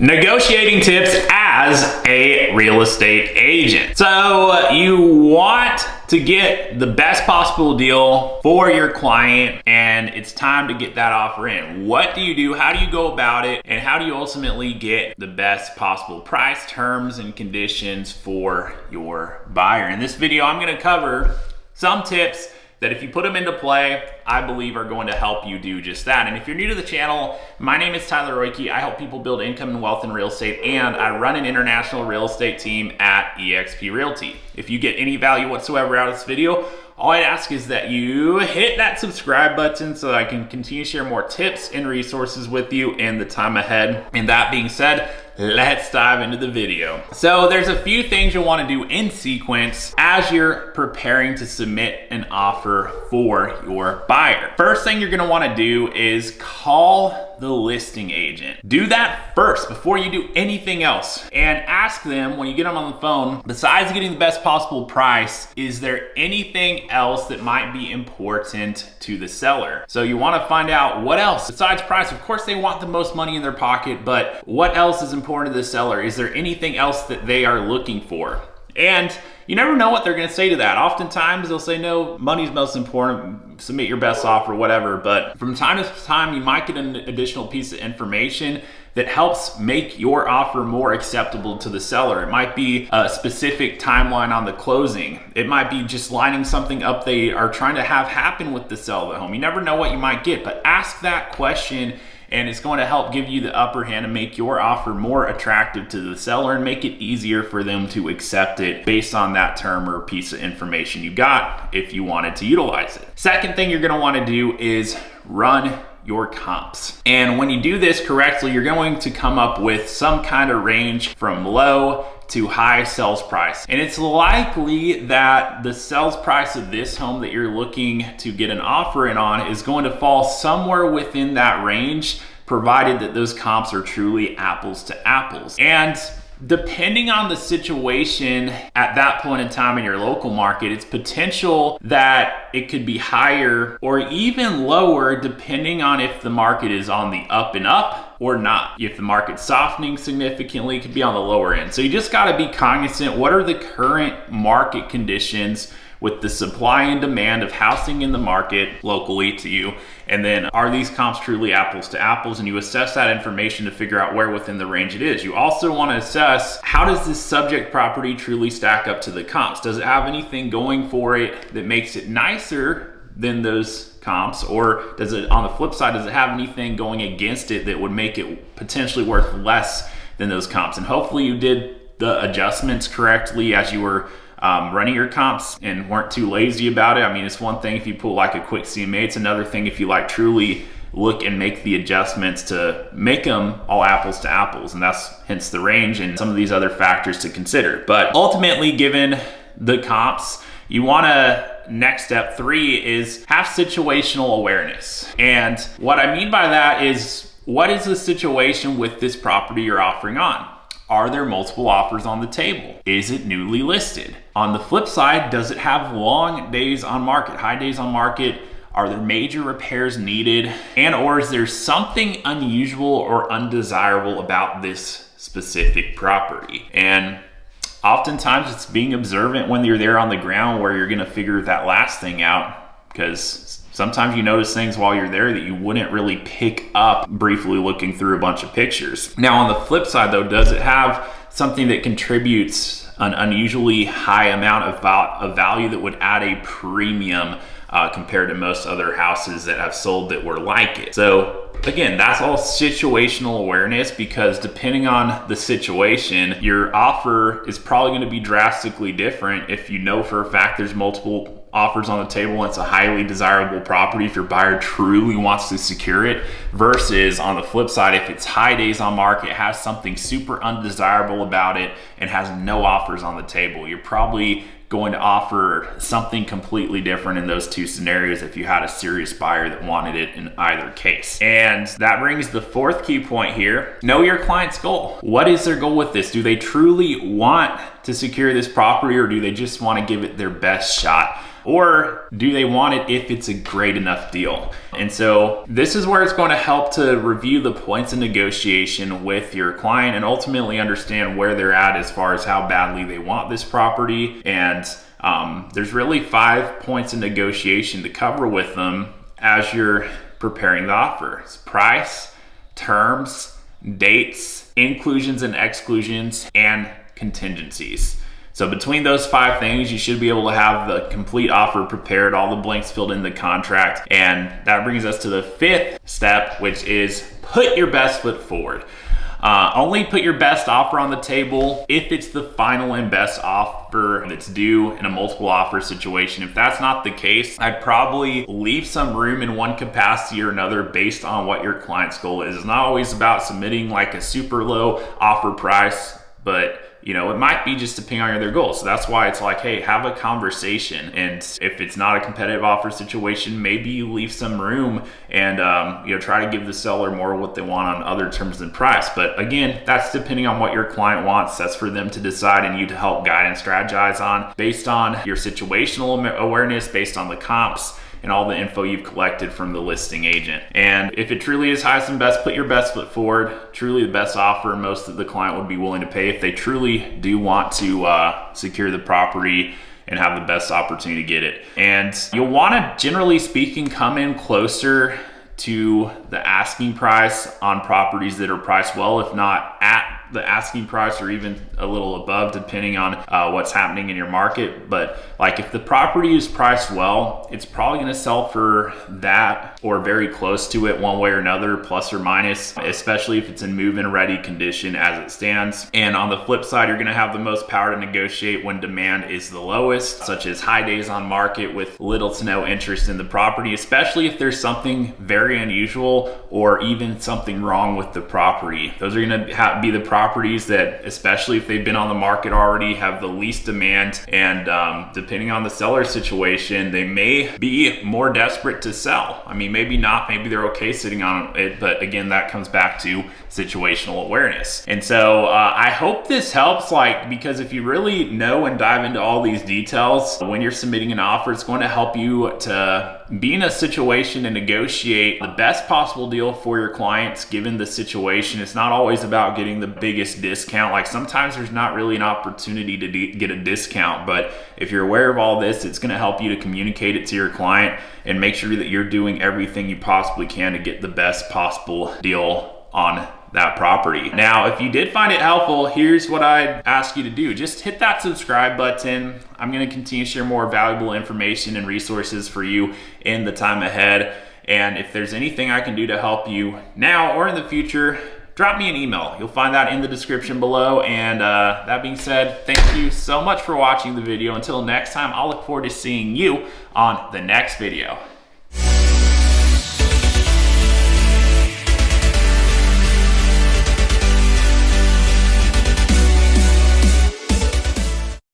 Negotiating tips as a real estate agent. So you want to get the best possible deal for your client, and it's time to get that offer in. What do you do? How do you go about it? And how do you ultimately get the best possible price, terms, and conditions for your buyer? In this video, I'm going to cover some tips that if you put them into play, I believe are going to help you do just that. And if you're new to the channel, my name is Tyler Roicki. I help people build income and wealth in real estate, and I run an international real estate team at eXp Realty. If you get any value whatsoever out of this video, all I'd ask is that you hit that subscribe button so that I can continue to share more tips and resources with you in the time ahead. And that being said, let's dive into the video. So there's a few things you'll want to do in sequence as you're preparing to submit an offer for your buyer. First thing you're going to want to do is call the listing agent. Do that first before you do anything else, and ask them when you get them on the phone, besides getting the best possible price, is there anything else that might be important to the seller? So you want to find out what else besides price. Of course, they want the most money in their pocket, but what else is important to the seller? Is there anything else that they are looking for? And you never know what they're going to say to that. Oftentimes they'll say, no, money's most important, submit your best offer, whatever. But from time to time, you might get an additional piece of information that helps make your offer more acceptable to the seller. It might be a specific timeline on the closing. It might be just lining something up they are trying to have happen with the sale of the home. You never know what you might get, but ask that question, and it's going to help give you the upper hand and make your offer more attractive to the seller and make it easier for them to accept it based on that term or piece of information you got if you wanted to utilize it. Second thing you're going to want to do is run your comps. And when you do this correctly, you're going to come up with some kind of range from low to high sales price. And it's likely that the sales price of this home that you're looking to get an offer in on is going to fall somewhere within that range, provided that those comps are truly apples to apples. And depending on the situation at that point in time in your local market, it's potential that it could be higher or even lower depending on if the market is on the up and up or not. If the market's softening significantly, it could be on the lower end. So you just gotta be cognizant, what are the current market conditions with the supply and demand of housing in the market locally to you, and then are these comps truly apples to apples? And you assess that information to figure out where within the range it is. You also want to assess, how does this subject property truly stack up to the comps? Does it have anything going for it that makes it nicer than those comps, or does it, on the flip side, does it have anything going against it that would make it potentially worth less than those comps? And hopefully you did the adjustments correctly as you were running your comps and weren't too lazy about it. I mean, it's one thing if you pull like a quick CMA, it's another thing if you like truly look and make the adjustments to make them all apples to apples, and that's hence the range and some of these other factors to consider. But ultimately, given the comps, you want to, next step 3 is have situational awareness. And what I mean by that is, what is the situation with this property you're offering on? Are there multiple offers on the table? Is it newly listed? On the flip side, does it have long days on market, high days on market? Are there major repairs needed? And or is there something unusual or undesirable about this specific property? And oftentimes it's being observant when you're there on the ground where you're gonna figure that last thing out, because sometimes you notice things while you're there that you wouldn't really pick up briefly looking through a bunch of pictures. Now on the flip side though, does it have something that contributes an unusually high amount of value that would add a premium compared to most other houses that have sold that were like it? So again, that's all situational awareness, because depending on the situation, your offer is probably going to be drastically different if you know for a fact there's multiple offers on the table and it's a highly desirable property, if your buyer truly wants to secure it, versus on the flip side, if it's high days on market, has something super undesirable about it and has no offers on the table. You're probably going to offer something completely different in those two scenarios if you had a serious buyer that wanted it in either case. And that brings the 4th key point here. Know your client's goal. What is their goal with this? Do they truly want to secure this property, or do they just want to give it their best shot? or do they want it if it's a great enough deal? And so this is where it's going to help to review the points of negotiation with your client and ultimately understand where they're at as far as how badly they want this property. And there's really 5 points of negotiation to cover with them as you're preparing the offer. It's price, terms, dates, inclusions and exclusions, and contingencies. So between those 5 things, you should be able to have the complete offer prepared, all the blanks filled in the contract. And that brings us to the 5th step, which is put your best foot forward. Only put your best offer on the table if it's the final and best offer that's due in a multiple offer situation. If that's not the case, I'd probably leave some room in one capacity or another based on what your client's goal is. It's not always about submitting like a super low offer price, but you know, it might be just depending on their goals. So that's why it's like, hey, have a conversation. And if it's not a competitive offer situation, maybe you leave some room and you know, try to give the seller more what they want on other terms than price. But again, that's depending on what your client wants. That's for them to decide and you to help guide and strategize on based on your situational awareness, based on the comps and all the info you've collected from the listing agent. And if it truly is highest and best, put your best foot forward. Truly the best offer most of the client would be willing to pay if they truly do want to secure the property and have the best opportunity to get it. And you'll want to, generally speaking, come in closer to the asking price on properties that are priced well, if not at the asking price or even a little above, depending on what's happening in your market. But like if the property is priced well, it's probably going to sell for that or very close to it one way or another, plus or minus, especially if it's in move-in ready condition as it stands. And on the flip side, you're going to have the most power to negotiate when demand is the lowest, such as high days on market with little to no interest in the property, especially if there's something very unusual or even something wrong with the property. Those are going to be the properties that, especially if they've been on the market already, have the least demand. And depending on the seller situation, they may be more desperate to sell. I mean, maybe not, maybe they're okay sitting on it, but again, that comes back to situational awareness. And so I hope this helps, like, because if you really know and dive into all these details when you're submitting an offer, it's going to help you to be in a situation to negotiate the best possible deal for your clients given the situation. It's not always about getting the biggest discount. Like sometimes there's not really an opportunity to get a discount, but if you're aware of all this, it's going to help you to communicate it to your client and make sure that you're doing everything you possibly can to get the best possible deal on that property. Now, if you did find it helpful, here's what I'd ask you to do. Just hit that subscribe button. I'm going to continue to share more valuable information and resources for you in the time ahead. And if there's anything I can do to help you now or in the future, drop me an email. You'll find that in the description below. And that being said, thank you so much for watching the video. Until next time, I'll look forward to seeing you on the next video.